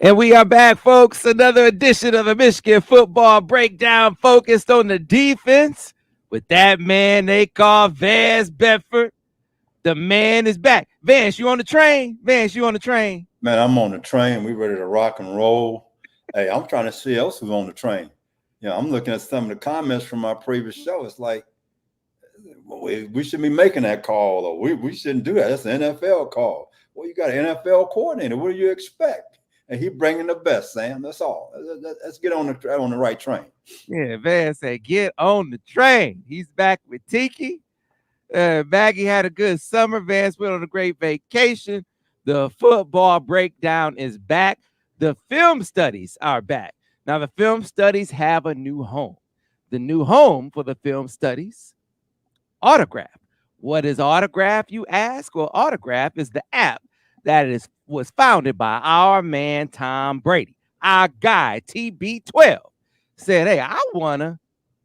And we are back, folks. Another edition of the Michigan Football Breakdown focused on the defense with that man they call Vance Bedford. The man is back. Vance, you on the train? Vance, you on the train? Man, I'm on the train. We ready to rock and roll. Hey, I'm trying to see else who's on the train. I'm looking at some of the comments from our previous show. It's like, we shouldn't be making that call, or we shouldn't do that. That's an NFL call. Well, you got an NFL coordinator. What do you expect? And he bringing the best, Sam. That's all. Let's get on the right train. Yeah, Vance said, get on the train. He's back with Tiki. Maggie had a good summer. Vance went on a great vacation. The football breakdown is back. The film studies are back. Now, the film studies have a new home. The new home for the film studies, Autograph. What is Autograph, you ask? Well, Autograph is the app that was founded by our man Tom Brady. Our guy, TB12, said, hey, I want to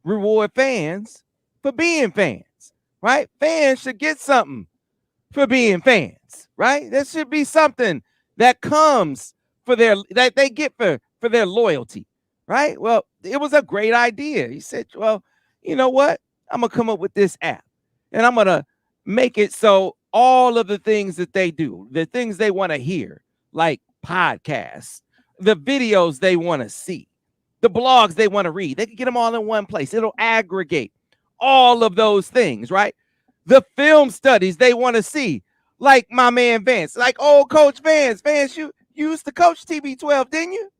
reward fans for being fans. Right? Fans should get something for being fans, right? There should be something that comes that they get for their loyalty, right? Well, it was a great idea. He said, well, you know what? I'm going to come up with this app and I'm going to make it so all of the things that they do, the things they want to hear, like podcasts, the videos they want to see, the blogs they want to read, they can get them all in one place. It'll aggregate all of those things, right? The film studies they want to see, like my man Vance, like old Coach Vance. Vance, you used to coach TB12, didn't you?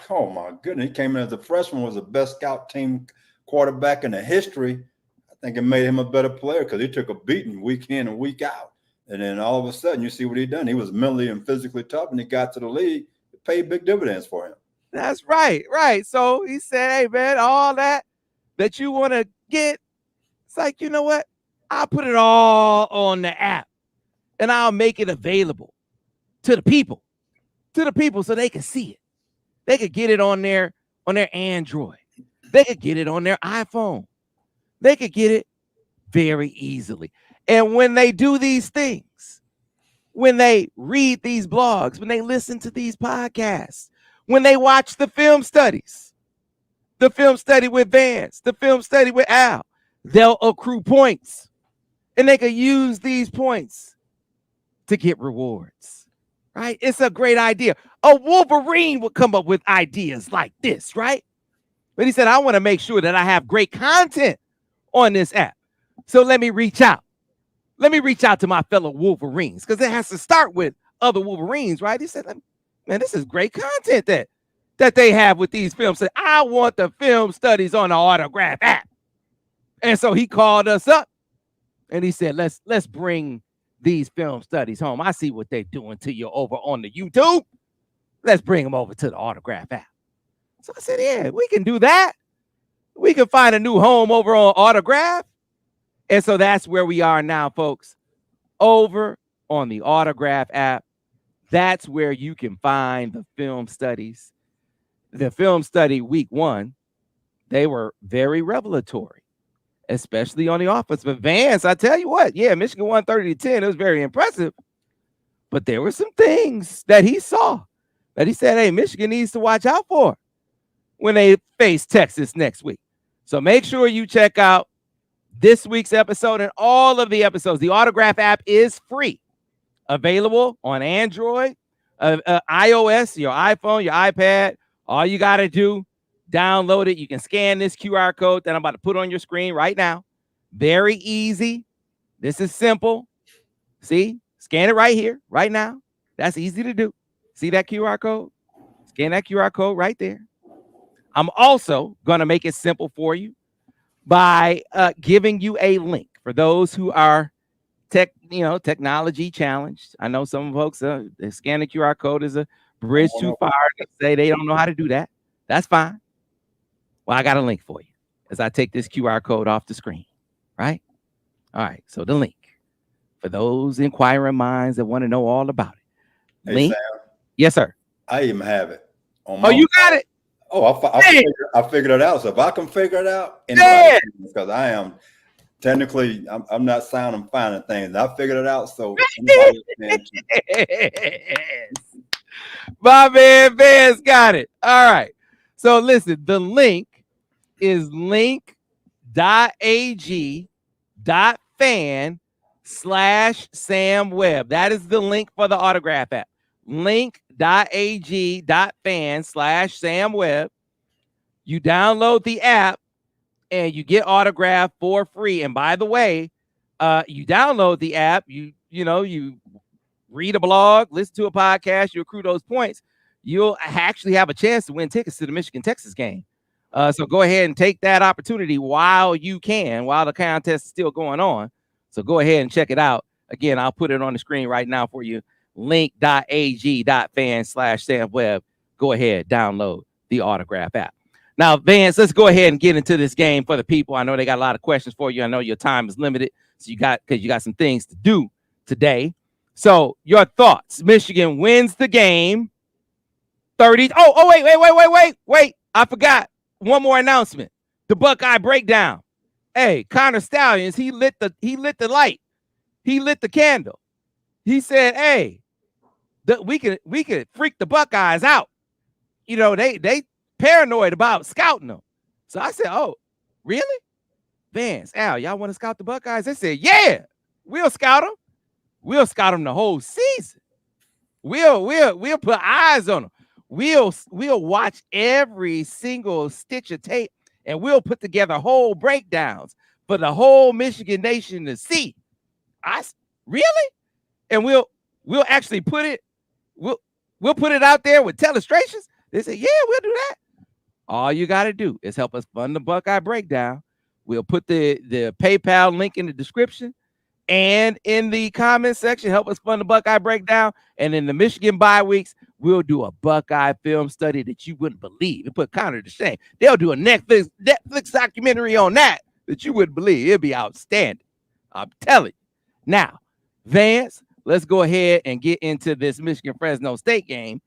Oh, my goodness. He came in as a freshman, was the best scout team quarterback in the history. I think it made him a better player because he took a beating week in and week out. And then all of a sudden, you see what he done. He was mentally and physically tough, and he got to the league. It paid big dividends for him. That's right, right. So he said, hey, man, all that you want to get, it's like, you know what? I'll put it all on the app and I'll make it available to the people so they can see it. They could get it on their Android. They could get it on their iPhone. They could get it very easily. And when they do these things, when they read these blogs, when they listen to these podcasts, when they watch the film studies, the film study with Vance, the film study with Al, they'll accrue points. And they could use these points to get rewards, right? It's a great idea. A Wolverine would come up with ideas like this, right? But he said, I want to make sure that I have great content on this app. So let me reach out. Let me reach out to my fellow Wolverines because it has to start with other Wolverines, right? He said, man, this is great content that they have with these films. So I want the film studies on the Autograph app. And so he called us up. And he said, let's bring these film studies home. I see what they're doing to you over on the YouTube. Let's bring them over to the Autograph app. So I said, yeah, we can do that. We can find a new home over on Autograph. And so that's where we are now, folks. Over on the Autograph app. That's where you can find the film studies. The film study week 1, they were very revelatory, especially on the offense. But Vance, I tell you what, yeah, Michigan won 30-10. It was very impressive. But there were some things that he saw that he said, hey, Michigan needs to watch out for when they face Texas next week. So make sure you check out this week's episode and all of the episodes. The Autograph app is free, available on Android, iOS, your iPhone, your iPad. All you got to do, download it. You can scan this QR code that I'm about to put on your screen right now. Very easy. This is simple. See, scan it right here, right now. That's easy to do. See that QR code? Scan that QR code right there. I'm also going to make it simple for you by giving you a link for those who are technology challenged. I know some folks, they scan the QR code is a bridge too far. They say they don't know how to do that. That's fine. Well, I got a link for you as I take this QR code off the screen, right? All right, so the link for those inquiring minds that want to know all about it. Hey, Link. Sam, Yes, sir. I even have it. Oh, you got it? Oh, I figured it out. So if I can figure it out, because I am technically, I'm not sound and finding things. I figured it out. So My man Vance got it. All right. So listen, the link is link.ag.fan/Sam Webb. That is the link for the autograph app. Link.ag.fan/Sam Webb. You download the app and you get autograph for free. And by the way, you download the app, you read a blog, listen to a podcast, you accrue those points, you'll actually have a chance to win tickets to the Michigan-Texas game. So go ahead and take that opportunity while you can, while the contest is still going on. So go ahead and check it out. Again, I'll put it on the screen right now for you. Link.ag.fan/Sam Webb. Go ahead, download the autograph app. Now, Vance, let's go ahead and get into this game for the people. I know they got a lot of questions for you. I know your time is limited, so you got some things to do today. So, your thoughts? Michigan wins the game 30. Wait. I forgot. One more announcement. The Buckeye breakdown. Hey, Connor Stallions, he lit the light. He lit the candle. He said, "Hey, we could freak the Buckeyes out. They paranoid about scouting them." So I said, "Oh, really? Vance, Al, y'all want to scout the Buckeyes?" They said, "Yeah, we'll scout them. We'll scout them the whole season. We'll put eyes on them. We'll watch every single stitch of tape, and we'll put together whole breakdowns for the whole Michigan nation to see." Really? And we'll actually put it put it out there with illustrations. They said, "Yeah, we'll do that." All you got to do is help us fund the Buckeye breakdown. We'll put the PayPal link in the description and in the comment section. Help us fund the Buckeye breakdown. And in the Michigan bye weeks, we'll do a Buckeye film study that you wouldn't believe. It put Connor to shame. They'll do a Netflix documentary on that you wouldn't believe. It'd be outstanding. I'm telling you. Now, Vance, let's go ahead and get into this Michigan Fresno State game.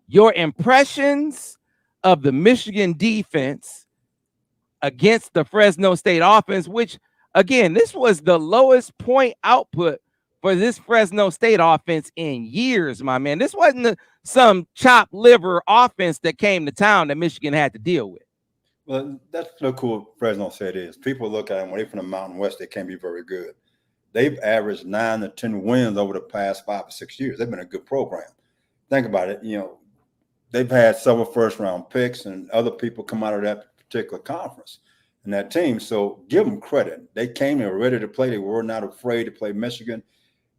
Your impressions of the Michigan defense against the Fresno State offense, which, again, this was the lowest point output for this Fresno State offense in years, my man. This wasn't some chopped liver offense that came to town that Michigan had to deal with. Well, that's so cool. Fresno State is. People look at them when they're from the Mountain West, they can't be very good. They've averaged 9 to 10 wins over the past 5 or 6 years. They've been a good program. Think about it. They've had several first-round picks and other people come out of that particular conference and that team. So give them credit. They came and were ready to play. They were not afraid to play Michigan.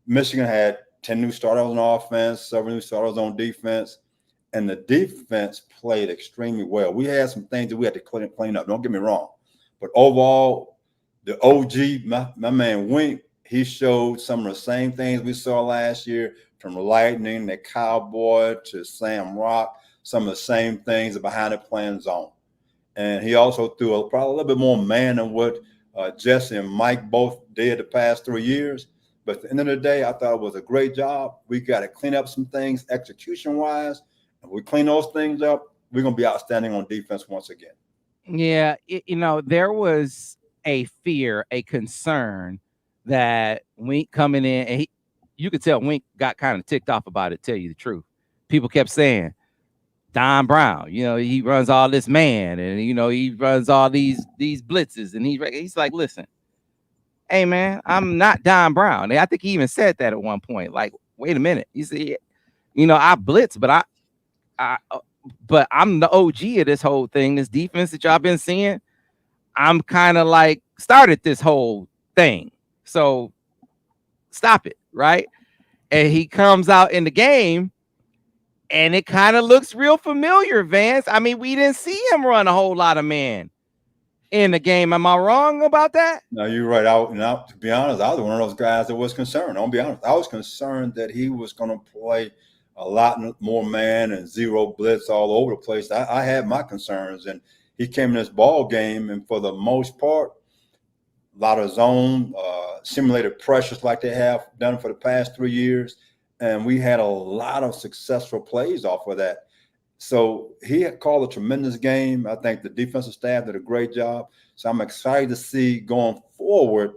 Michigan had 10 new starters on offense, several new starters on defense, and the defense played extremely well. We had some things that we had to clean up. Don't get me wrong. But overall, the OG, my man Wink, he showed some of the same things we saw last year, from Lightning to Cowboy to Sam Rock, some of the same things behind the playing zone. And he also threw probably a little bit more man than what Jesse and Mike both did the past 3 years. But at the end of the day, I thought it was a great job. We got to clean up some things execution-wise. If we clean those things up, we're going to be outstanding on defense once again. Yeah, there was a fear, a concern that Wink coming in, and you could tell Wink got kind of ticked off about it, tell you the truth. People kept saying, Don Brown, he runs all this man, and, he runs all these blitzes, and he's like, "Listen, hey, man, I'm not Don Brown." And I think he even said that at one point. Like, wait a minute. He said, I blitz, but but I'm the OG of this whole thing, this defense that y'all been seeing. I'm kind of like started this whole thing. So stop it, right? And he comes out in the game, and it kind of looks real familiar, Vance. I mean, we didn't see him run a whole lot of man in the game. Am I wrong about that? No, you're right. To be honest, I was one of those guys that was concerned. I'll be honest. I was concerned that he was going to play a lot more man and zero blitz all over the place. I had my concerns, and he came in this ball game, and for the most part, a lot of zone, simulated pressures like they have done for the past 3 years. And we had a lot of successful plays off of that. So he had called a tremendous game. I think the defensive staff did a great job. So I'm excited to see going forward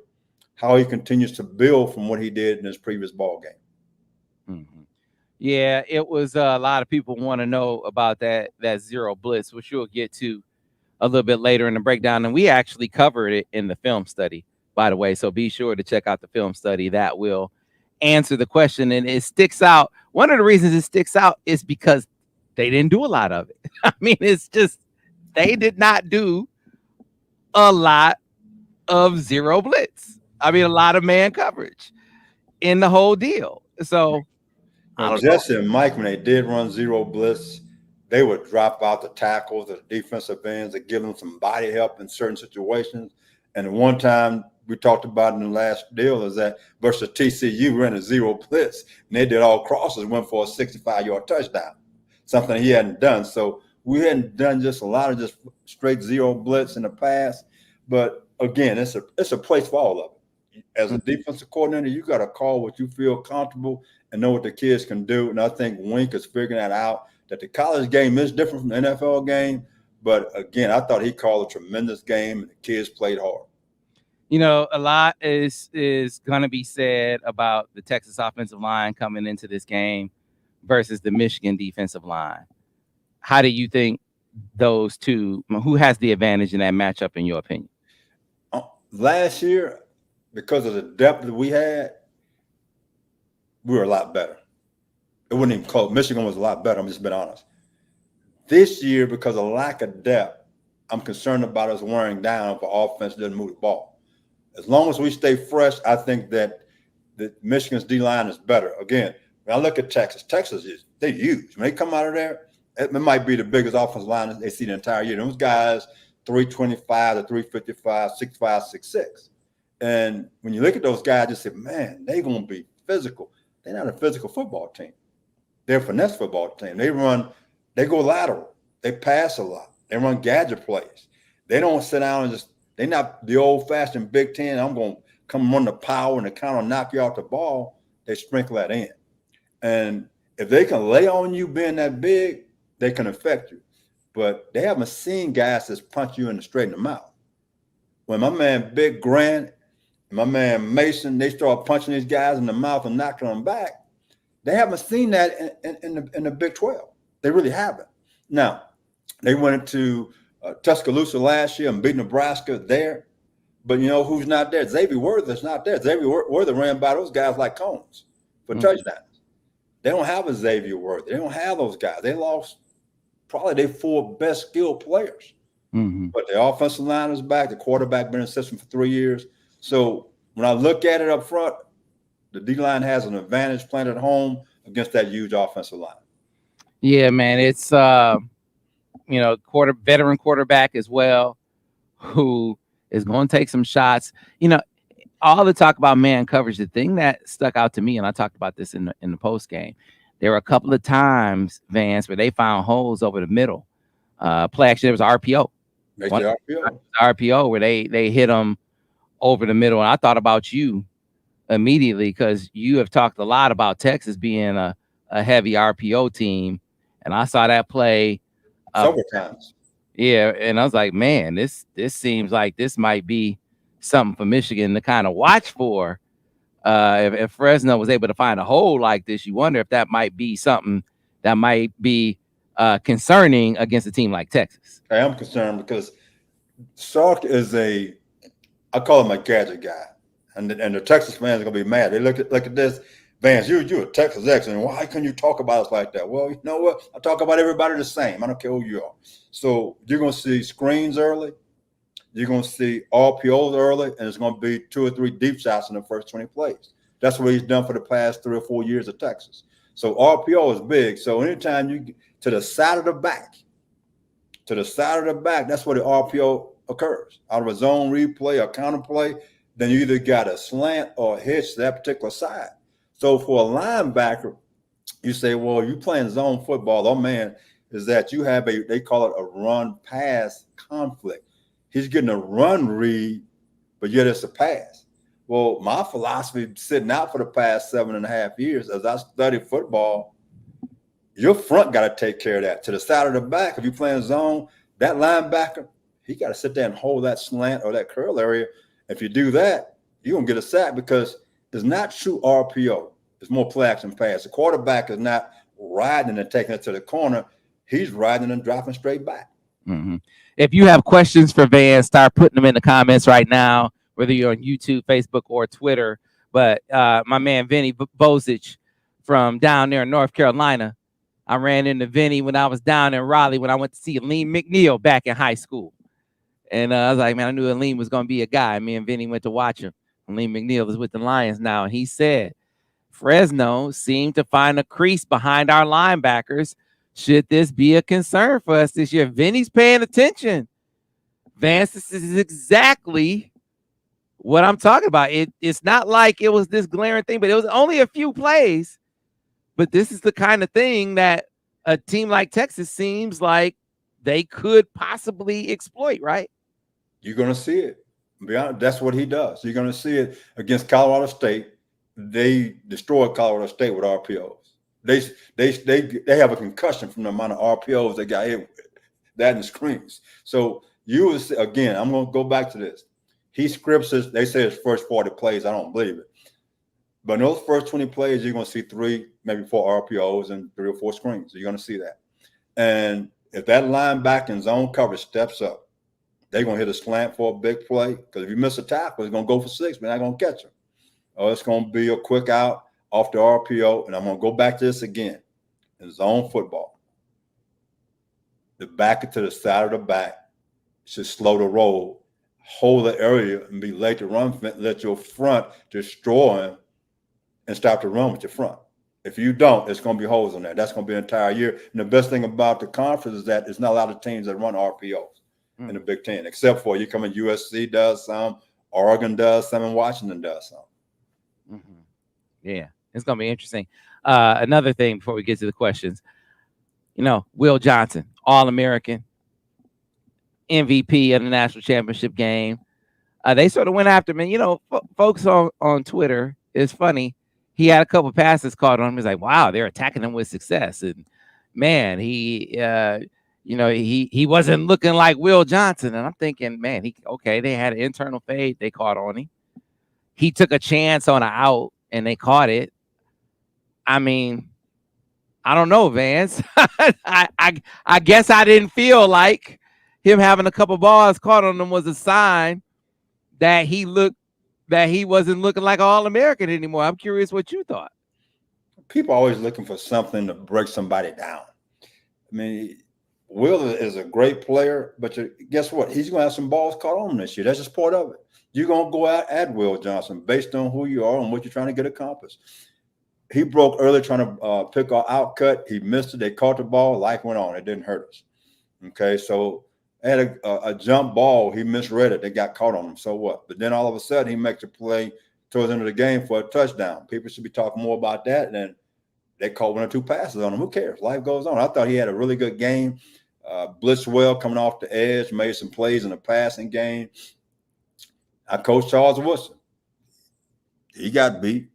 how he continues to build from what he did in his previous ball game. Mm-hmm. Yeah, it was a lot of people want to know about that zero blitz, which you'll get to a little bit later in the breakdown. And we actually covered it in the film study, by the way. So be sure to check out the film study that will answer the question. And it sticks out. One of the reasons it sticks out is because they didn't do a lot of it. I mean, it's just they did not do a lot of zero blitz. I mean, a lot of man coverage in the whole deal. So I don't know. Jesse and Mike, when they did run zero blitz, they would drop out the tackles or the defensive ends and give them some body help in certain situations. And one time we talked about in the last deal is that versus TCU ran a zero blitz and they did all crosses, went for a 65-yard touchdown, something he hadn't done. So we hadn't done just a lot of just straight zero blitz in the past. But again, it's a place for all of it. As a defensive coordinator, you got to call what you feel comfortable and know what the kids can do. And I think Wink is figuring that out, that the college game is different from the NFL game. But again, I thought he called a tremendous game and the kids played hard. You know, a lot is going to be said about the Texas offensive line coming into this game versus the Michigan defensive line. How do you think those two, who has the advantage in that matchup, in your opinion? Last year, because of the depth that we had, we were a lot better. It wasn't even close. Michigan was a lot better. I'm just being honest. This year, because of lack of depth, I'm concerned about us wearing down if our offense doesn't move the ball. As long as we stay fresh, I think that Michigan's D-line is better. Again, when I look at Texas, they're huge. When they come out of there, it might be the biggest offensive line they see the entire year. Those guys, 325 to 355, 6'5", 6'6". And when you look at those guys, you say, man, they're going to be physical. They're not a physical football team. They're a finesse football team. They go lateral. They pass a lot. They run gadget plays. They don't sit down and they're not the old-fashioned Big Ten, I'm going to come run the power and kind of knock you out the ball. They sprinkle that in. And if they can lay on you being that big, they can affect you. But they haven't seen guys that punch you in the straight in the mouth. When my man Big Grant and my man Mason, they start punching these guys in the mouth and knocking them back, they haven't seen that in the Big 12. They really haven't. Now, they went to Tuscaloosa last year and beat Nebraska there. But you know who's not there? Xavier Worthy's not there. Xavier Worthy ran by those guys like cones for touchdowns. They don't have a Xavier Worthy. They don't have those guys. They lost probably their 4 best skilled players. But the offensive line is back. The quarterback been in the system for 3 years. So when I look at it up front, the D-line has an advantage playing at home against that huge offensive line. Yeah, man. It's veteran quarterback as well, who is going to take some shots. You know, all the talk about man coverage, the thing that stuck out to me, and I talked about this in the post game, there were a couple of times, Vance, where they found holes over the middle. Play actually, there was RPO. RPO where they hit them over the middle. And I thought about you immediately because you have talked a lot about Texas being a heavy RPO team. And I saw that play several times. Yeah, and I was like, man, this seems like this might be something for Michigan to kind of watch for. If Fresno was able to find a hole like this, you wonder if that might be something that might be concerning against a team like Texas. I am concerned because Sark is I call him a gadget guy, and the Texas fans are gonna be mad. They look at this, Vance, you're a Texas X, and why can you talk about us like that? Well, you know what? I talk about everybody the same. I don't care who you are. So you're gonna see screens early, you're gonna see RPOs early, and it's gonna be 2 or 3 deep shots in the first 20 plays. That's what he's done for the past 3 or 4 years at Texas. So RPO is big. So anytime you get to the side of the back, that's where the RPO occurs. Out of a zone replay or counter play, then you either got a slant or a hitch to that particular side. So for a linebacker, you say, well, you playing zone football. Oh, man, is that you have they call it a run-pass conflict. He's getting a run read, but yet it's a pass. Well, my philosophy sitting out for the past 7.5 years as I studied football, your front got to take care of that. To the side of the back, if you're playing zone, that linebacker, he got to sit there and hold that slant or that curl area. If you do that, you're going to get a sack because it's not true RPO. It's more play action pass. The quarterback is not riding and taking it to the corner. He's riding and dropping straight back. Mm-hmm. If you have questions for Vance, start putting them in the comments right now, whether you're on YouTube, Facebook, or Twitter. But my man Vinny Bozich from down there in North Carolina, I ran into Vinny when I was down in Raleigh when I went to see Aleem McNeil back in high school. And I was like, man, I knew Aleem was going to be a guy. Me and Vinny went to watch him. Aleem McNeil is with the Lions now. And he said, Fresno seemed to find a crease behind our linebackers. Should this be a concern for us this year? Vinny's paying attention. Vance, this is exactly what I'm talking about. It's not like it was this glaring thing, but it was only a few plays. But this is the kind of thing that a team like Texas seems like they could possibly exploit, right? You're going to see it. Be honest, that's what he does. You're going to see it against Colorado State. They destroyed Colorado State with RPOs. They have a concussion from the amount of RPOs they got hit with. That and screens. So you will see, again, I'm going to go back to this. He scripts his, they say his first 40 plays. I don't believe it. But in those first 20 plays, you're going to see 3, maybe 4 RPOs and 3 or 4 screens. So you're going to see that. And if that linebacker in zone coverage steps up, they're going to hit a slant for a big play. Because if you miss a tackle, it's going to go for 6, but they're not going to catch him. Or it's going to be a quick out off the RPO. And I'm going to go back to this again. In zone football, the back to the side of the back should slow the roll, hold the area, and be late to run, let your front destroy him and stop the run with your front. If you don't, it's going to be holes on that. That's going to be an entire year. And the best thing about the conference is that it's not a lot of teams that run RPOs in the Big Ten, except for you come in USC does some, Oregon does some, and Washington does some. Mm-hmm. Yeah, it's going to be interesting. Another thing before we get to the questions, Will Johnson, All-American, MVP of the national championship game. They sort of went after him. Folks on Twitter, it's funny. He had a couple passes caught on him. He's like, wow, they're attacking him with success. And man, he wasn't looking like Will Johnson. And I'm thinking, man, they had an internal fade. They caught on him. He took a chance on an out and they caught it. I mean, I don't know, Vance. I guess I didn't feel like him having a couple balls caught on him was a sign that he wasn't looking like an All-American anymore. I'm curious what you thought. People are always looking for something to break somebody down. I mean, Will is a great player, but guess what? He's going to have some balls caught on him this year. That's just part of it. You're going to go out at Will Johnson based on who you are and what you're trying to get accomplished. He broke early trying to pick our outcut. He missed it. They caught the ball. Life went on. It didn't hurt us. Okay, so had a jump ball. He misread it. They got caught on him. So what? But then all of a sudden, he makes a play towards the end of the game for a touchdown. People should be talking more about that than they caught 1 or 2 passes on him. Who cares? Life goes on. I thought he had a really good game. Blitzed well coming off the edge, made some plays in the passing game. I coached Charles Woodson. He got beat.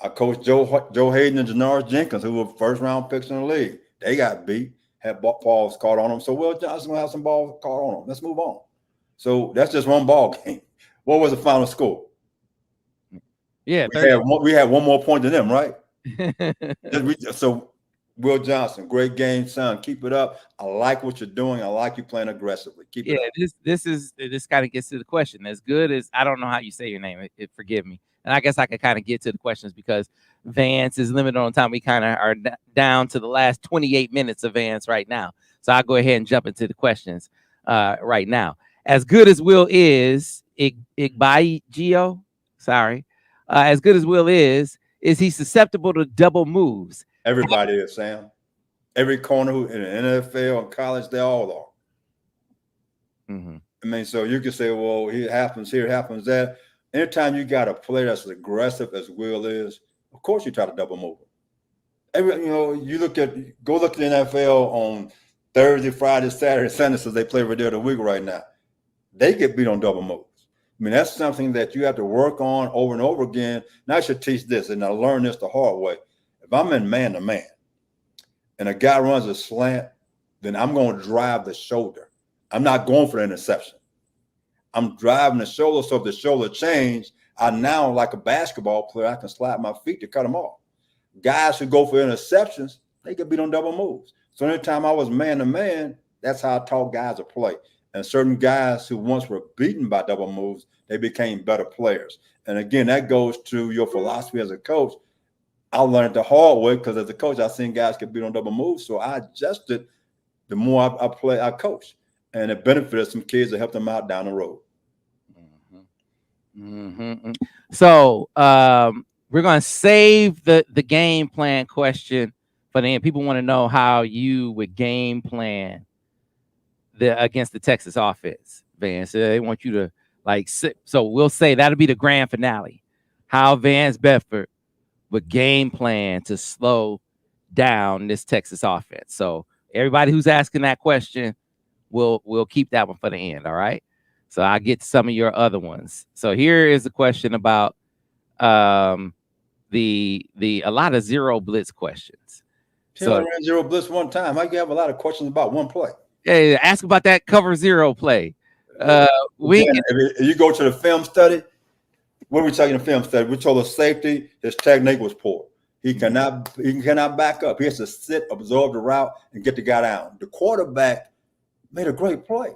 I coached Joe Hayden and Janoris Jenkins, who were first-round picks in the league. They got beat. Had balls caught on them. So Will Johnson will have some balls caught on him. Let's move on. So that's just one ball game. What was the final score? Yeah, we had one more point than them, right? So Will Johnson, great game, son. Keep it up. I like what you're doing. I like you playing aggressively. Keep it up. This kind of gets to the question. As good as I don't know how you say your name. Forgive me. And I guess I could kind of get to the questions because Vance is limited on time. We kind of are down to the last 28 minutes of Vance right now. So I'll go ahead and jump into the questions right now. As good as Will is, Igbaigio, sorry. As good as Will is he susceptible to double moves? Everybody is, Sam. Every corner in the NFL and college, they all are. Mm-hmm. I mean, so you can say, well, it happens here, it happens there. Anytime you got a player that's as aggressive as Will is, of course you try to double move him. You go look at the NFL on Thursday, Friday, Saturday, Sunday, so they play every day of the week right now. They get beat on double moves. I mean, that's something that you have to work on over and over again. And I should teach this, and I learned this the hard way. If I'm in man-to-man and a guy runs a slant, then I'm going to drive the shoulder. I'm not going for the interception. I'm driving the shoulder, so if the shoulder change, I now, like a basketball player, I can slide my feet to cut them off. Guys who go for interceptions, they get beat on double moves. So anytime I was man to man, that's how I taught guys to play. And certain guys who once were beaten by double moves, they became better players. And again, that goes to your philosophy as a coach. I learned the hard way because as a coach, I seen guys get beat on double moves. So I adjusted the more I coach. And it benefited some kids to help them out down the road. So we're going to save the game plan question for the end. People want to know how you would game plan against the Texas offense, Vance. They want you to so we'll say that'll be the grand finale. How Vance Bedford would game plan to slow down this Texas offense. So everybody who's asking that question, we'll keep that one for the end. All right. So I'll get to some of your other ones. So here is a question about a lot of zero blitz questions. So I ran zero blitz one time. How you have a lot of questions about one play? Yeah, ask about that cover zero play. If you go to the film study, what are we talking? The film study, we told the safety his technique was poor. He cannot back up. He has to sit, absorb the route, and get the guy down. The quarterback made a great play.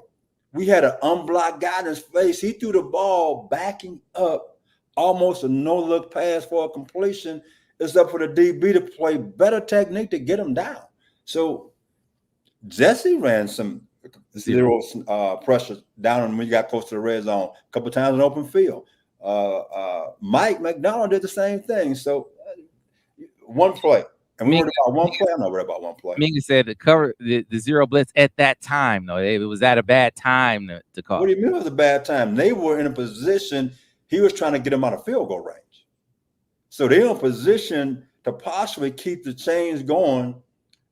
We had an unblocked guy in his face. He threw the ball backing up, almost a no-look pass for a completion. It's up for the DB to play better technique to get him down. So Jesse ran some zero pressure down when you got close to the red zone. A couple of times in open field. Mike McDonald did the same thing. So one play. And we worried about one play. I'm not worried about one play. Minka said to cover the zero blitz at that time, though. It was at a bad time to call. What do you mean it was a bad time? They were in a position, he was trying to get them out of field goal range. So they're in a position to possibly keep the chains going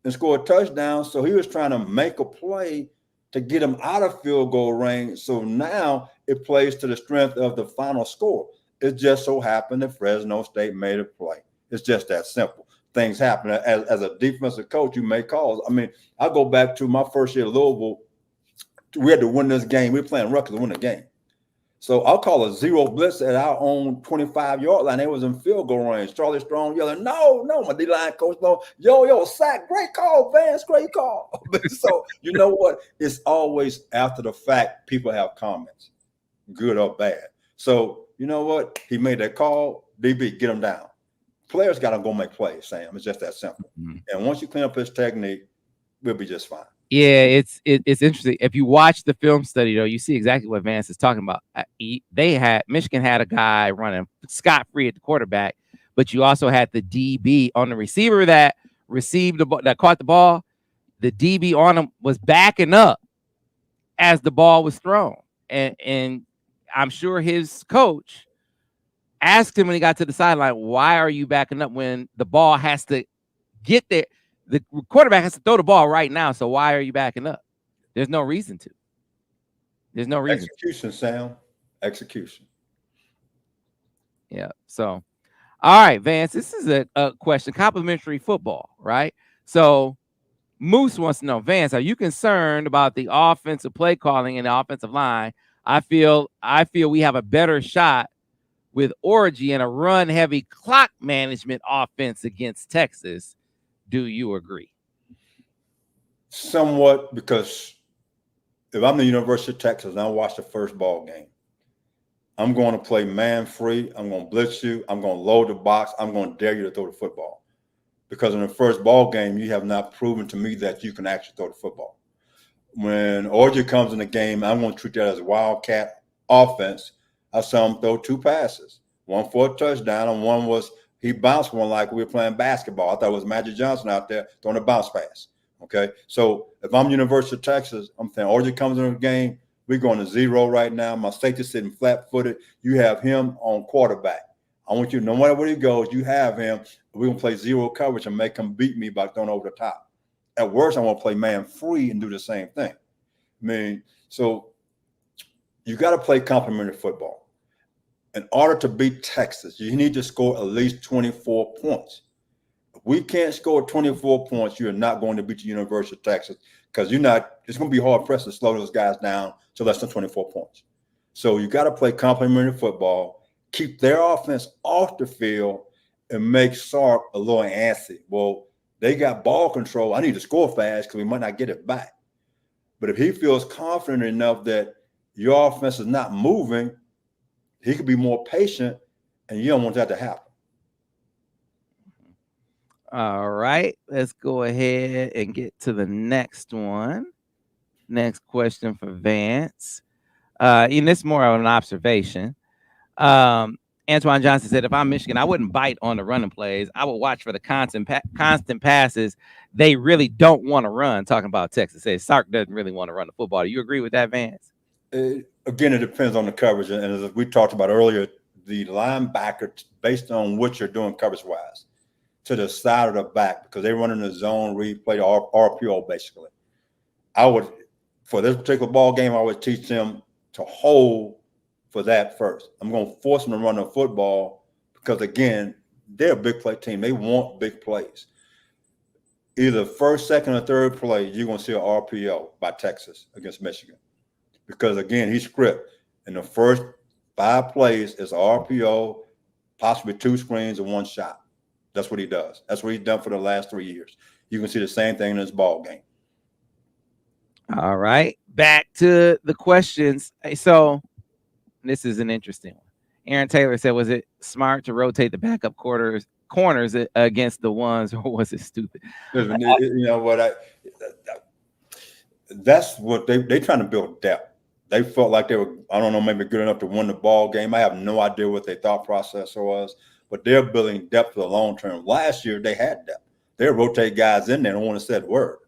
and score a touchdown. So he was trying to make a play to get them out of field goal range. So now it plays to the strength of the final score. It just so happened that Fresno State made a play. It's just that simple. Things happen. As a defensive coach, you make calls. I mean, I go back to my first year at Louisville. We had to win this game. We were playing Rutgers to win the game. So I'll call a zero blitz at our own 25-yard line. They was in field goal range. Charlie Strong yelling, no, my D-line coach, no, yo, sack, great call, Vance, great call. So you know what? It's always after the fact people have comments, good or bad. So you know what? He made that call. DB, get him down. Players got to go make plays, Sam. It's just that simple. And once you clean up his technique, we'll be just fine. Yeah, it's interesting. If you watch the film study, though, you see exactly what Vance is talking about. Michigan had a guy running scot-free at the quarterback, but you also had the DB on the receiver that received the ball, that caught the ball. The DB on him was backing up as the ball was thrown, and I'm sure his coach asked him when he got to the sideline, why are you backing up when the ball has to get there? The quarterback has to throw the ball right now. So why are you backing up? There's no reason to. There's no reason. Execution, Sam. Execution. Yeah. So, all right, Vance, this is a question. Complimentary football, right? So Moose wants to know, Vance, are you concerned about the offensive play calling and the offensive line? I feel we have a better shot with Orgy and a run-heavy clock management offense against Texas. Do you agree? Somewhat, because if I'm the University of Texas and I watch the first ball game, I'm going to play man-free. I'm going to blitz you. I'm going to load the box. I'm going to dare you to throw the football. Because in the first ball game, you have not proven to me that you can actually throw the football. When Orgy comes in the game, I'm going to treat that as a wildcat offense. I saw him throw two passes, one for a touchdown, and one was he bounced one like we were playing basketball. I thought it was Magic Johnson out there throwing a bounce pass. Okay, so if I'm University of Texas, I'm saying Orgy comes in the game, we're going to zero right now. My safety sitting flat-footed. You have him on quarterback. I want you, no matter where he goes, you have him. We're going to play zero coverage and make him beat me by throwing over the top. At worst, I want to play man-free and do the same thing. I mean, so you got to play complementary football. In order to beat Texas, you need to score at least 24 points. If we can't score 24 points, you're not going to beat the University of Texas because it's going to be hard pressed to slow those guys down to less than 24 points. So you got to play complementary football. keep their offense off the field and make Sark a little antsy. Well, they got ball control. I need to score fast because we might not get it back. But if he feels confident enough that your offense is not moving, he could be more patient, and you don't want that to happen. All right, let's go ahead and get to the next one. Next question for Vance. And this is more of an observation. Antoine Johnson said, if I'm Michigan, I wouldn't bite on the running plays. I would watch for the constant passes. They really don't want to run. Talking about Texas. Says Sark doesn't really want to run the football. Do you agree with that, Vance? Again, it depends on the coverage. And as we talked about earlier, the linebacker, based on what you're doing coverage-wise, to the side of the back, because they're running the zone read play, RPO, basically. I would, for this particular ball game, I would teach them to hold for that first. I'm going to force them to run the football because, again, they're a big play team. They want big plays. Either first, second, or third play, you're going to see an RPO by Texas against Michigan. Because, again, he's script. In the first 5 plays, it's an RPO, possibly 2 screens and 1 shot. That's what he does. That's what he's done for the last 3 years. You can see the same thing in this ball game. All right. Back to the questions. So this is an interesting one. Aaron Taylor said, was it smart to rotate the backup corners against the ones, or was it stupid? You know what? That's what they're trying to build depth. They felt like they were, I don't know, maybe good enough to win the ball game. I have no idea what their thought process was, but they're building depth for the long term. Last year, they had depth. They rotate guys in there, don't want to say the word.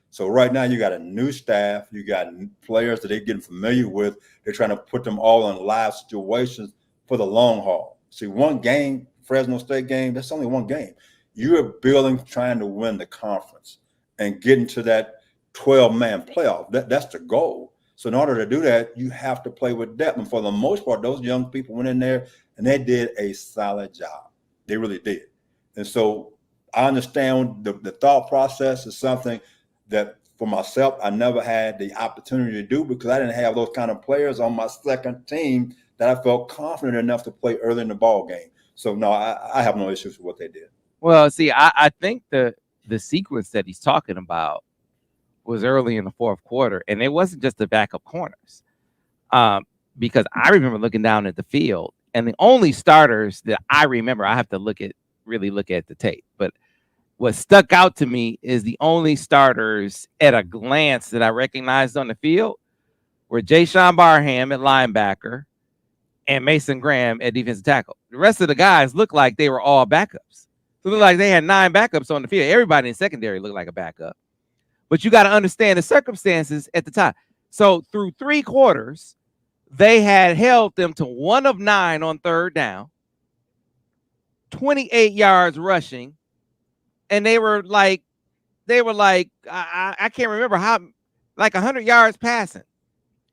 So right now, you got a new staff. You got players that they're getting familiar with. They're trying to put them all in live situations for the long haul. See, one game, Fresno State game, that's only one game. You're building, trying to win the conference and getting to that 12-man playoff. That's the goal. So in order to do that, you have to play with depth. And for the most part, those young people went in there and they did a solid job. They really did. And so I understand the thought process is something that for myself, I never had the opportunity to do because I didn't have those kind of players on my second team that I felt confident enough to play early in the ball game. So no, I have no issues with what they did. Well, see, I think the sequence that he's talking about was early in the fourth quarter, and it wasn't just the backup corners. Because I remember looking down at the field, and the only starters that I remember, I have to really look at the tape, but what stuck out to me is the only starters at a glance that I recognized on the field were Jayshon Barham at linebacker and Mason Graham at defensive tackle. The rest of the guys looked like they were all backups. So it looked like they had 9 backups on the field. Everybody in secondary looked like a backup. But you got to understand the circumstances at the time. So through 3 quarters, they had held them to 1 of 9 on third down, 28 yards rushing, and they were like, I can't remember how, like 100 yards passing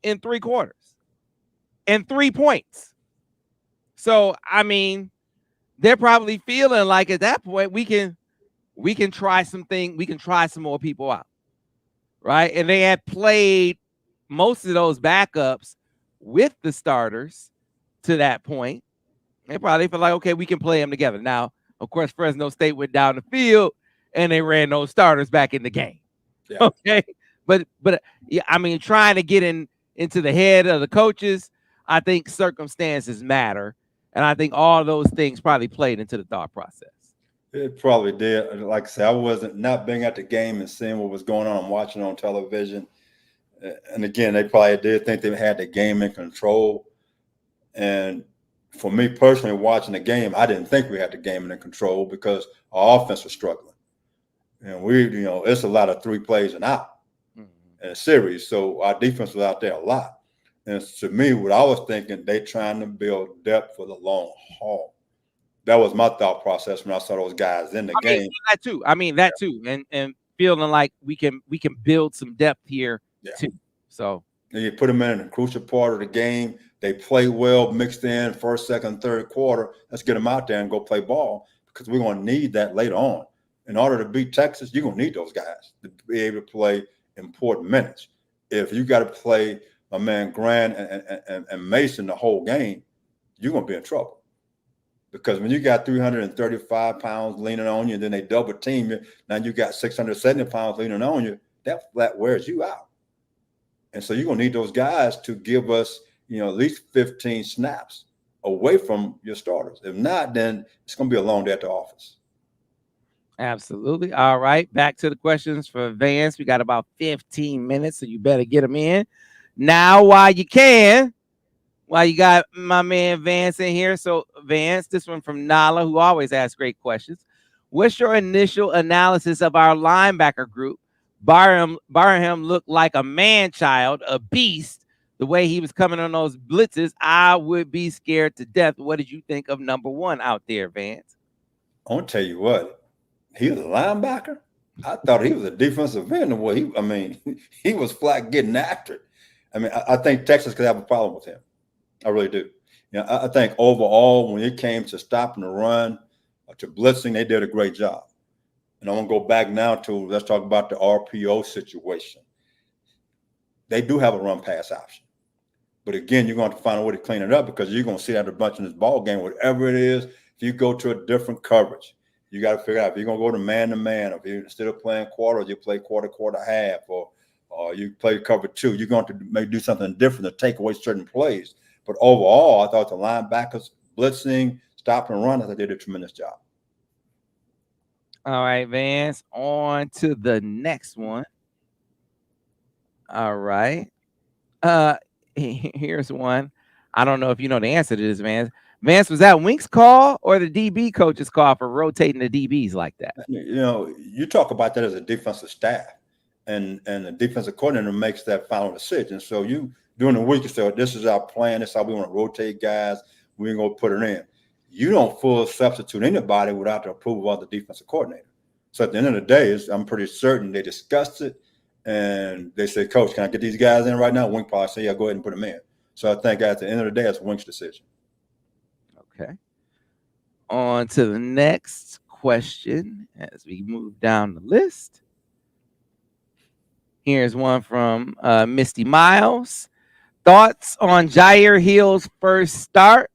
in 3 quarters and 3 points. So I mean, they're probably feeling like at that point we can try something, we can try some more people out. Right. And they had played most of those backups with the starters to that point. They probably feel like, okay, we can play them together. Now, of course, Fresno State went down the field and they ran those starters back in the game. Yeah. Okay. But yeah, I mean, trying to get into the head of the coaches, I think circumstances matter. And I think all those things probably played into the thought process. It probably did. Like I said, I wasn't not being at the game and seeing what was going on. I'm watching on television. And again, they probably did think they had the game in control. And for me personally, watching the game, I didn't think we had the game in control because our offense was struggling. And it's a lot of 3 plays and out in a series. So our defense was out there a lot. And to me, what I was thinking, they trying to build depth for the long haul. That was my thought process when I saw those guys in the game. That too. And feeling like we can build some depth here too. So and you put them in a crucial part of the game. They play well, mixed in first, second, third quarter. Let's get them out there and go play ball because we're going to need that later on. In order to beat Texas, you're going to need those guys to be able to play important minutes. If you got to play my man Grant and Mason the whole game, you're going to be in trouble. Because when you got 335 pounds leaning on you, and then they double team you, now you got 670 pounds leaning on you, that flat wears you out. And so you're going to need those guys to give us, at least 15 snaps away from your starters. If not, then it's going to be a long day at the office. Absolutely. All right. Back to the questions for Vance. We got about 15 minutes, so you better get them in now while you can. While you got my man Vance in here. So, Vance, this one from Nala, who always asks great questions. What's your initial analysis of our linebacker group? Barham looked like a man child, a beast. The way he was coming on those blitzes, I would be scared to death. What did you think of number one out there, Vance? I want to tell you what, he was a linebacker. I thought he was a defensive end. He was flat getting after it. I think Texas could have a problem with him. I really do. I think overall, when it came to stopping the run, to blitzing, they did a great job. And I want to go back now to, let's talk about the RPO situation. They do have a run pass option. But again, you're going to have to find a way to clean it up, because you're going to see that a bunch in this ball game, whatever it is. If you go to a different coverage, you got to figure out if you're going to go to man-to-man, or if you, instead of playing quarters, you play quarter, half, or you play cover two, you're going to maybe do something different to take away certain plays. But overall, I thought the linebackers, blitzing, stopping and run, I thought they did a tremendous job. All right, Vance, on to the next one. All right. Here's one. I don't know if you know the answer to this, Vance. Vance, was that Wink's call or the DB coach's call for rotating the DBs like that? You talk about that as a defensive staff, and the defensive coordinator makes that final decision. So you, during the week, you say, this is our plan. This is how we want to rotate guys. We're going to put it in. You don't full substitute anybody without the approval of the defensive coordinator. So at the end of the day, I'm pretty certain they discussed it, and they said, Coach, can I get these guys in right now? Wink probably said, yeah, go ahead and put them in. So I think at the end of the day, it's Wink's decision. Okay. On to the next question as we move down the list. Here's one from Misty Miles. Thoughts on Jair Hill's first start?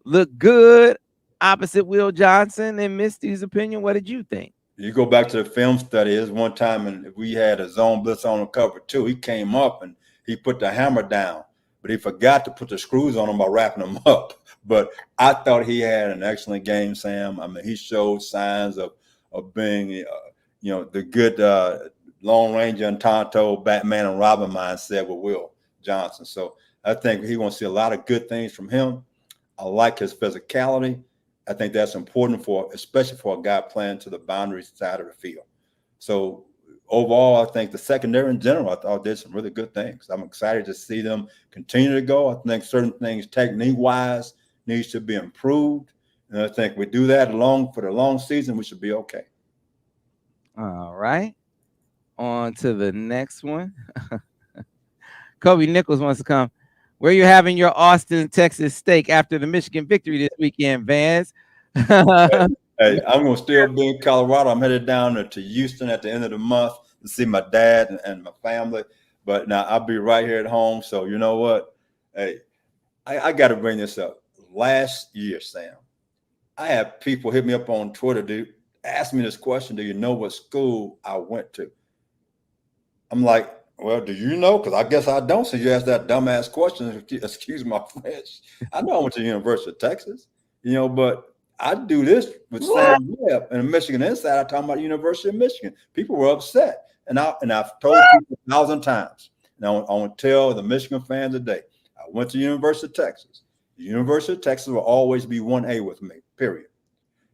Look good opposite Will Johnson. In Misty's opinion, what did you think? You go back to the film study. There's one time, and we had a zone blitz on cover two. He came up and he put the hammer down, but he forgot to put the screws on him by wrapping them up. But I thought he had an excellent game, Sam. He showed signs of being, the good Lone Ranger and Tonto, Batman and Robin mindset with Will Johnson. So I think he wants to see a lot of good things from him. I like his physicality. I think that's important especially for a guy playing to the boundary side of the field. So overall, I think the secondary in general, I thought did some really good things. I'm excited to see them continue to go. I think certain things technique-wise needs to be improved. And I think we do that for the long season, we should be okay. All right. On to the next one. Kobe Nichols wants to come. Where are you having your Austin, Texas steak after the Michigan victory this weekend, Vance? Hey, I'm going to still be in Colorado. I'm headed down to Houston at the end of the month to see my dad and my family. But now I'll be right here at home. So you know what? Hey, I got to bring this up. Last year, Sam, I had people hit me up on Twitter to ask me this question. Do you know what school I went to? I'm like, well, do you know? Because I guess I don't, since you asked that dumbass question. Excuse my French. I know I went to the University of Texas, but I do this with Sam Webb and Michigan Inside. I talk about the University of Michigan. People were upset. And I've told people 1,000 times. Now I want to tell the Michigan fans today, I went to the University of Texas. The University of Texas will always be 1A with me, period.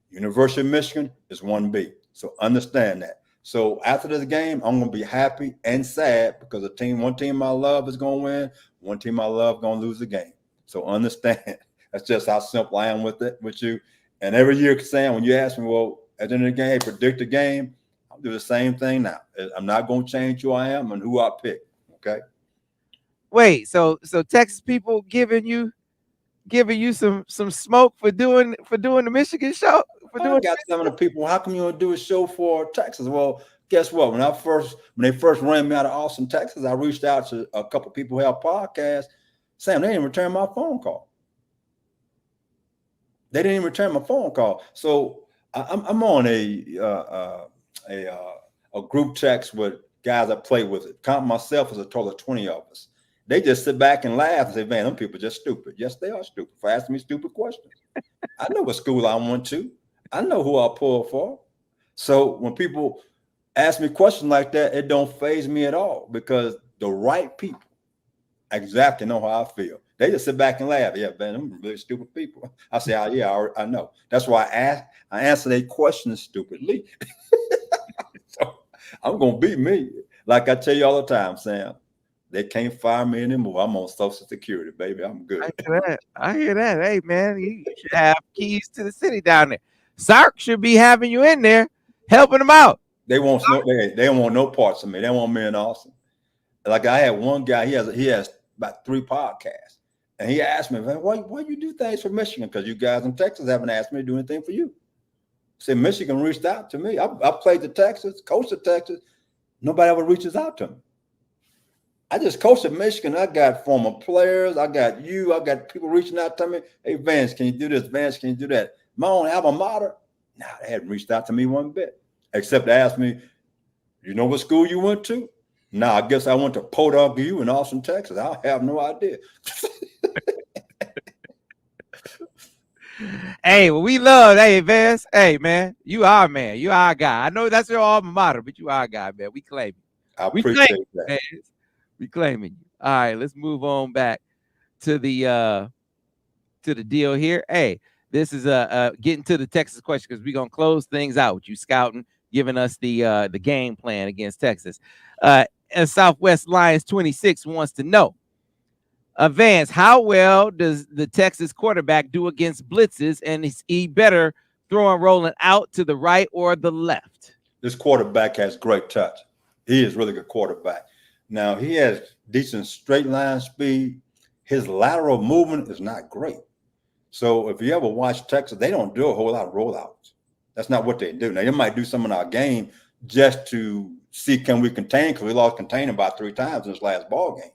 University of Michigan is 1B. So understand that. So after this game, I'm going to be happy and sad because one team I love is going to win. One team I love is going to lose the game. So understand. That's just how simple I am with you. And every year, Sam, when you ask me, well, at the end of the game, predict the game, I'll do the same thing now. I'm not going to change who I am and who I pick. Okay. Wait, so Texas people giving you some smoke for doing the Michigan show? I got some of the people. How come you want to do a show for Texas? Well, guess what? When they first ran me out of Austin, Texas, I reached out to a couple of people who have podcasts. Sam, they didn't return my phone call. They didn't even return my phone call. So I'm on a group text with guys I play with. Count myself as a total of 20 of us. They just sit back and laugh and say, "Man, them people are just stupid." Yes, they are stupid for asking me stupid questions. I know what school I went to. I know who I pull for. So when people ask me questions like that, it don't faze me at all because the right people exactly know how I feel. They just sit back and laugh. Yeah, man, I'm really stupid people. I say, oh, yeah, I know. That's why I answer their questions stupidly. So I'm gonna be me. Like I tell you all the time, Sam. They can't fire me anymore. I'm on Social Security, baby. I'm good. I hear that. I hear that. Hey, man, you should have keys to the city down there. Sark should be having you in there, helping them out. They won't no, they don't want no parts of me. They want me in Austin. Like I had one guy, he has about 3 podcasts. And he asked me, man, why you do things for Michigan? Because you guys in Texas haven't asked me to do anything for you. Say Michigan reached out to me. I played the Texas, coached the Texas. Nobody ever reaches out to me. I just coached at Michigan. I got former players. I got you. I got people reaching out to me. Hey, Vance, can you do this? Vance, can you do that? My own alma mater. Nah, they hadn't reached out to me one bit, except to ask me, you know what school you went to? Nah, I guess I went to Podunk U in Austin, Texas. I have no idea. Hey, well, we love. Hey, Vance. Hey, man, you are man. You are a guy. I know that's your alma mater, but you are a guy, man. We claim you. I We claim appreciate you, that. Vance. We claiming you. All right, let's move on back to the deal here. Hey, this is getting to the Texas question because we're gonna close things out with you scouting, giving us the game plan against Texas. And Southwest Lions 26 wants to know, Vance, how well does the Texas quarterback do against blitzes, and is he better throwing rolling out to the right or the left? This quarterback has great touch. He is really good quarterback. Now he has decent straight line speed. His lateral movement is not great. So if you ever watch Texas, they don't do a whole lot of rollouts. That's not what they do. Now they might do some in our game just to see can we contain, because we lost containing about 3 times in this last ball game.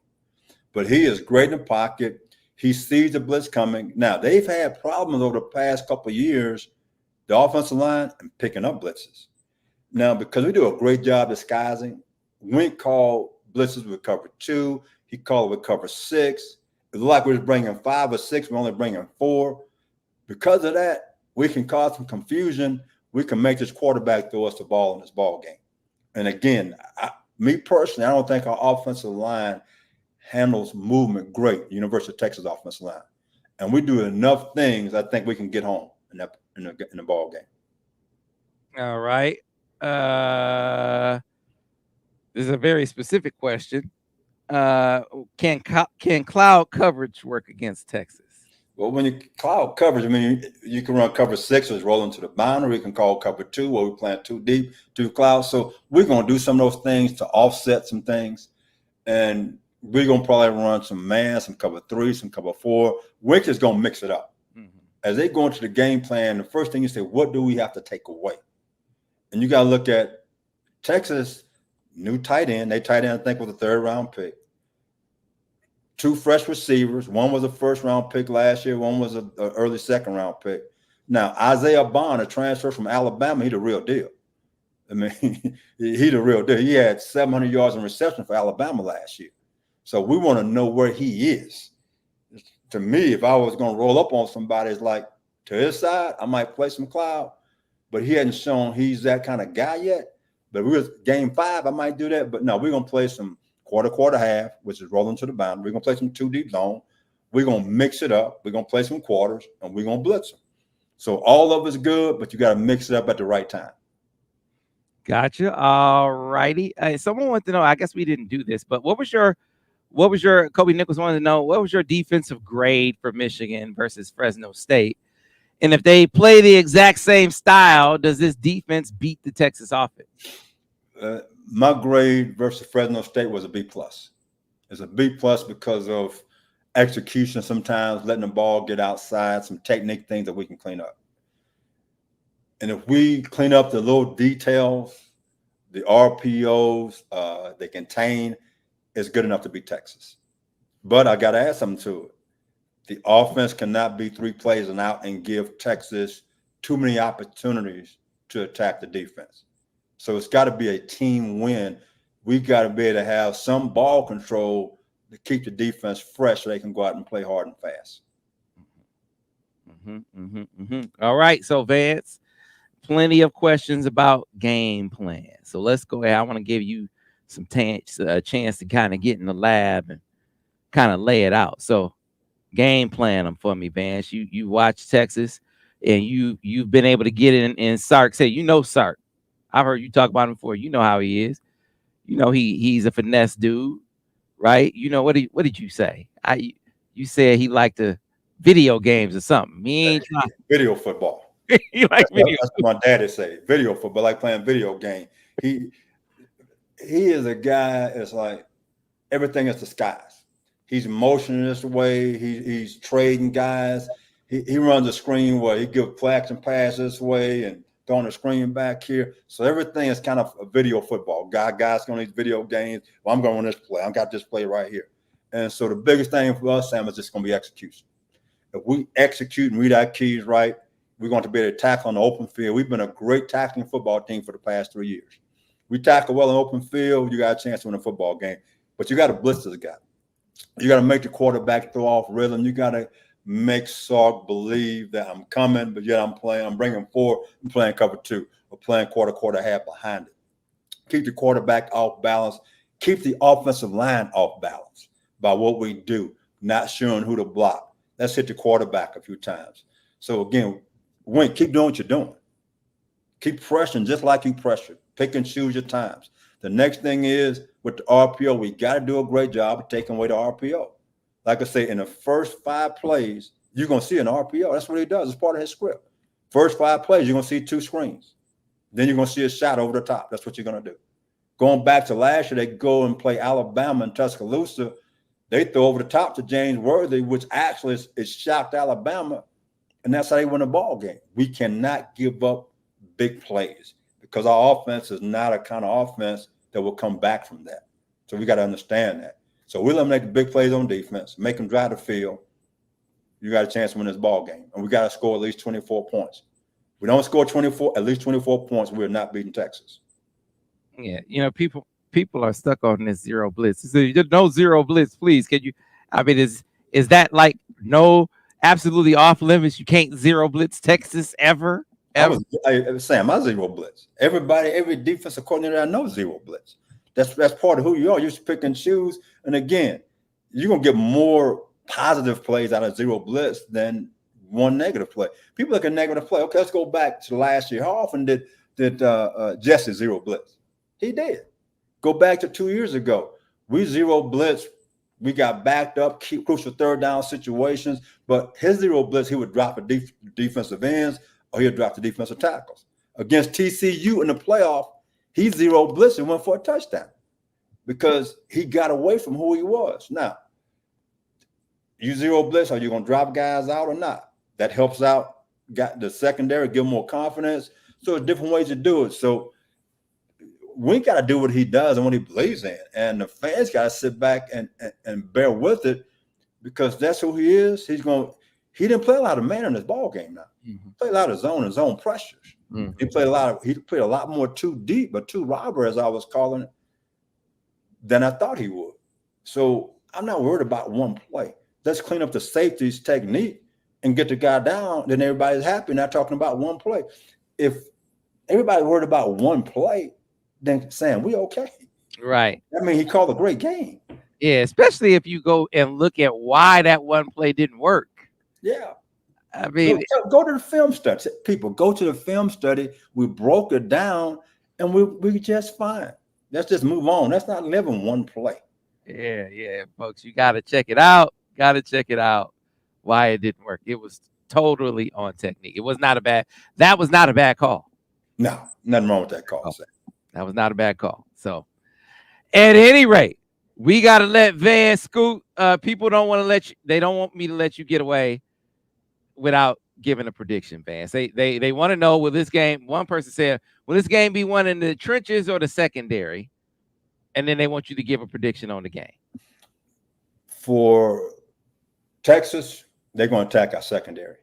But he is great in the pocket. He sees the blitz coming. Now they've had problems over the past couple of years, the offensive line, and picking up blitzes. Now, because we do a great job disguising, Wink called blitzes with cover 2. He called it with cover 6. It looked like we were bringing 5 or 6. We're only bringing 4. Because of that, we can cause some confusion. We can make this quarterback throw us the ball in this ball game. And again, me personally, I don't think our offensive line handles movement great, University of Texas offensive line. And we do enough things, I think we can get home in the ball game. All right. This is a very specific question. Can cloud coverage work against Texas? Well, when you cloud coverage, I mean, you can run cover 6, which is rolling to the boundary. You can call cover 2, where we plant 2 deep, 2 clouds. So we're going to do some of those things to offset some things. And we're going to probably run some man, some cover 3, some cover 4. Wick is going to mix it up. Mm-hmm. As they go into the game plan, the first thing you say, what do we have to take away? And you got to look at Texas, new tight end. They tight end, I think, was a 3rd-round pick. 2 fresh receivers. One was a 1st-round pick last year. One was an early 2nd-round pick. Now, Isaiah Bond, a transfer from Alabama, he's the real deal. I mean, he's the real deal. He had 700 yards in reception for Alabama last year. So we want to know where he is. To me, if I was going to roll up on somebody, it's like, to his side, I might play some cloud. But he hadn't shown he's that kind of guy yet. But if we was game 5, I might do that. But no, we're going to play some quarter, half, which is rolling to the boundary. We're going to play some 2 deep zone. We're going to mix it up. We're going to play some quarters, and we're going to blitz them. So all of it's good, but you got to mix it up at the right time. Gotcha. All righty. Someone wants to know, I guess we didn't do this, but what was your Kobe Nichols wanted to know, what was your defensive grade for Michigan versus Fresno State? And if they play the exact same style, does this defense beat the Texas offense? My grade versus Fresno State was a B+. It's a B+ because of execution sometimes, letting the ball get outside, some technique things that we can clean up. And if we clean up the little details, the RPOs, the contain, it's good enough to beat Texas. But I got to add something to it. The offense cannot be 3 plays and out and give Texas too many opportunities to attack the defense. So it's got to be a team win. We got to be able to have some ball control to keep the defense fresh so they can go out and play hard and fast. All right. So, Vance, plenty of questions about game plan. So let's go ahead. I want to give you some chance to kind of get in the lab and kind of lay it out. So game plan them for me, Vance. You watch Texas and you've been able to get in Sark. Say, Sark. I've heard you talk about him before. You know how he is. He's a finesse dude, right? What did you say? You said he liked to video games or something. He ain't trying. Video football. You like video? That's what my daddy say. Video football, like playing video game. He is a guy. It's like everything is disguised. He's motioning this way. He's trading guys. He runs a screen where he gives flags and passes this way and throwing the screen back here. So everything is kind of a video football. Guys going to these video games. Well, I'm going to run this play. I got this play right here. And so the biggest thing for us, Sam, is just going to be execution. If we execute and read our keys right, we're going to be able to tackle on the open field. We've been a great tackling football team for the past 3 years. We tackle well in open field, you got a chance to win a football game. But you got to blitz this guy. You got to make the quarterback throw off rhythm. You got to make Sark believe that I'm coming, but yet I'm bringing 4, I'm playing cover 2, or playing quarter, half behind it. Keep the quarterback off balance. Keep the offensive line off balance by what we do, not showing who to block. Let's hit the quarterback a few times. So again, keep doing what you're doing. Keep pressuring just like you pressured. Pick and choose your times. The next thing is with the RPO, we got to do a great job of taking away the RPO. Like I say, in the first 5 plays, you're going to see an RPO. That's what he does. It's part of his script. First 5 plays, you're going to see 2 screens. Then you're going to see a shot over the top. That's what you're going to do. Going back to last year, they go and play Alabama and Tuscaloosa. They throw over the top to James Worthy, which actually is shocked Alabama. And that's how they win a ball game. We cannot give up big plays because our offense is not a kind of offense that will come back from that. So we got to understand that. So we eliminate the big plays on defense, make them drive the field. You got a chance to win this ball game. And we got to score at least 24 points. If we don't score at least 24 points, we're not beating Texas. Yeah, people are stuck on this zero blitz. So no zero blitz, please. Can you? I mean, is that like no absolutely off limits? You can't zero blitz Texas ever. Sam, I zero blitz. Every defensive coordinator I know zero blitz. That's part of who you are. You just pick and choose. And again, you're gonna get more positive plays out of zero blitz than one negative play. People look at negative play. Okay, let's go back to last year. How often did Jesse zero blitz? He did. Go back to 2 years ago. We zero blitz. We got backed up, keep crucial third down situations. But his zero blitz, he would drop a defensive ends or he'd drop the defensive tackles. Against TCU in the playoff, he zero blitz and went for a touchdown because he got away from who he was. Now, you zero blitz, are you going to drop guys out or not? That helps out, got the secondary, give them more confidence. So there's different ways to do it. So we got to do what he does and what he believes in. And the fans got to sit back and bear with it because that's who he is. He didn't play a lot of man in this ball game now. Mm-hmm. He played a lot of zone and zone pressures. Mm-hmm. He played a lot more too deep, but too robber, as I was calling it, than I thought he would. So I'm not worried about one play. Let's clean up the safeties technique and get the guy down. Then everybody's happy. Not talking about one play. If everybody's worried about one play, then Sam, we okay. Right. I mean, he called a great game. Yeah, especially if you go and look at why that one play didn't work. Yeah. I mean, go to the film study. People, go to the film study. We broke it down and we're just fine. Let's just move on. Let's not live in one play. Yeah, folks, you got to check it out. Why it didn't work. It was totally on technique. That was not a bad call. No, nothing wrong with that call. Oh. That was not a bad call. So, at any rate, we got to let Vance scoot. People don't want to they don't want me to let you get away without giving a prediction, Vance. They want to know, will this game, one person said, will this game be won in the trenches or the secondary? And then they want you to give a prediction on the game. For Texas, they're going to attack our secondary.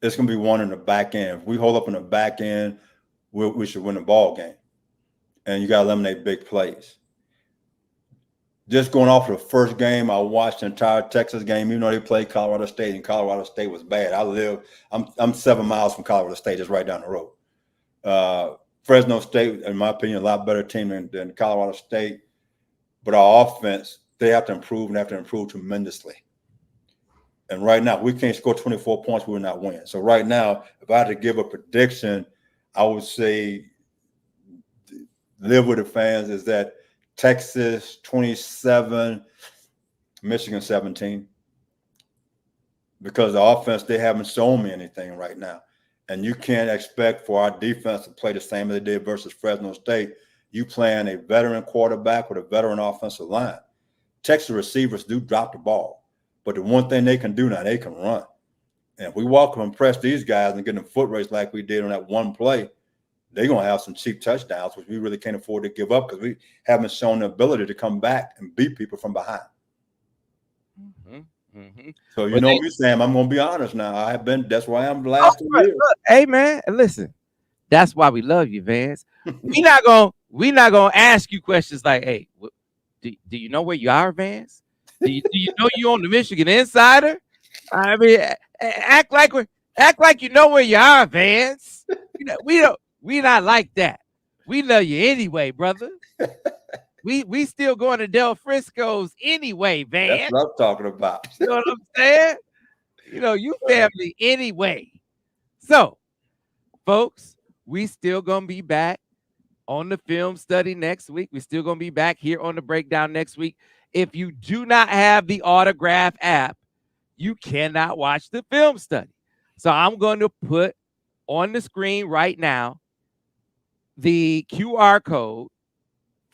It's going to be one in the back end. If we hold up in the back end, we should win the ball game. And you got to eliminate big plays. Just going off of the first game, I watched the entire Texas game, even though they played Colorado State, and Colorado State was bad. I'm 7 miles from Colorado State, just right down the road. Fresno State, in my opinion, a lot better team than Colorado State. But our offense, they have to improve, and they have to improve tremendously. And right now, we can't score 24 points, we will not win. So right now, if I had to give a prediction, I would say live with the fans is that Texas 27, Michigan 17. Because the offense, they haven't shown me anything right now. And you can't expect for our defense to play the same as they did versus Fresno State. You playing a veteran quarterback with a veteran offensive line. Texas receivers do drop the ball. But the one thing they can do now, they can run. And if we walk up and press these guys and get them foot race like we did on that one play, they're going to have some cheap touchdowns, which we really can't afford to give up because we haven't shown the ability to come back and beat people from behind. Mm-hmm. Mm-hmm. So, you know me, Sam, I'm going to be honest now. I have been, that's why I'm the last 2 years. Look, hey, man, listen, that's why we love you, Vance. We're not going to ask you questions like, hey, do you know where you are, Vance? Do you know you on the Michigan Insider? I mean, act like you know where you are, Vance. We not like that. We love you anyway, brother. We still going to Del Frisco's anyway, Vance. That's what I'm talking about. You know what I'm saying? You family anyway. So, folks, we still gonna be back on the film study next week. We're still gonna be back here on the breakdown next week. If you do not have the Autograph app, you cannot watch the film study. So I'm going to put on the screen right now the QR code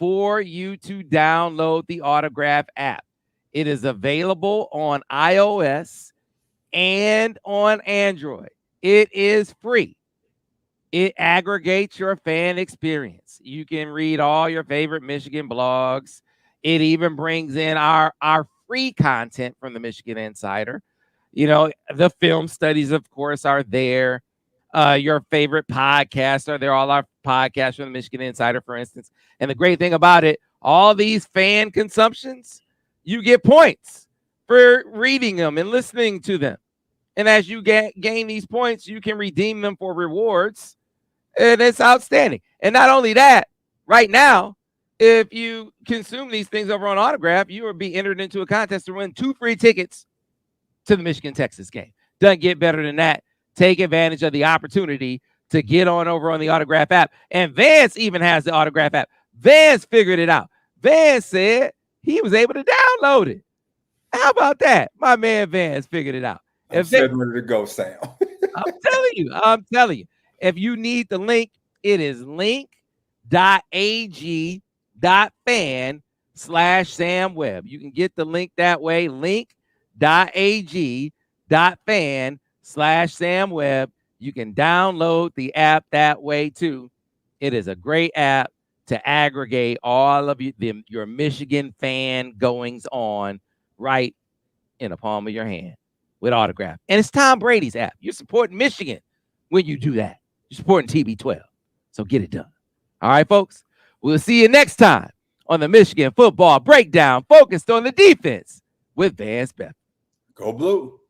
for you to download the Autograph app. It is available on iOS and on Android. It is free. It aggregates your fan experience. You can read all your favorite Michigan blogs. It even brings in our free content from the Michigan Insider. The film studies, of course, are there. Your favorite podcasts are there. All our podcasts from the Michigan Insider, for instance. And the great thing about it, all these fan consumptions, you get points for reading them and listening to them. And as you gain these points, you can redeem them for rewards. And it's outstanding. And not only that, right now, if you consume these things over on Autograph, you will be entered into a contest to win 2 free tickets to the Michigan-Texas game. Doesn't get better than that. Take advantage of the opportunity to get on over on the Autograph app. And Vance even has the Autograph app. Vance figured it out. Vance said he was able to download it. How about that? My man Vance figured it out. I'm sitting ready to go, Sam. I'm telling you. If you need the link, it is link.ag.fan/Sam Webb. You can get the link that way, link.ag.fan/Sam Webb. You can download the app that way too. It is a great app to aggregate all of your Michigan fan goings on right in the palm of your hand with Autograph. And it's Tom Brady's app. You're supporting Michigan when you do that. You're supporting TB12. So get it done. All right, folks. We'll see you next time on the Michigan Football Breakdown, focused on the defense with Vance Bedford. Go Blue.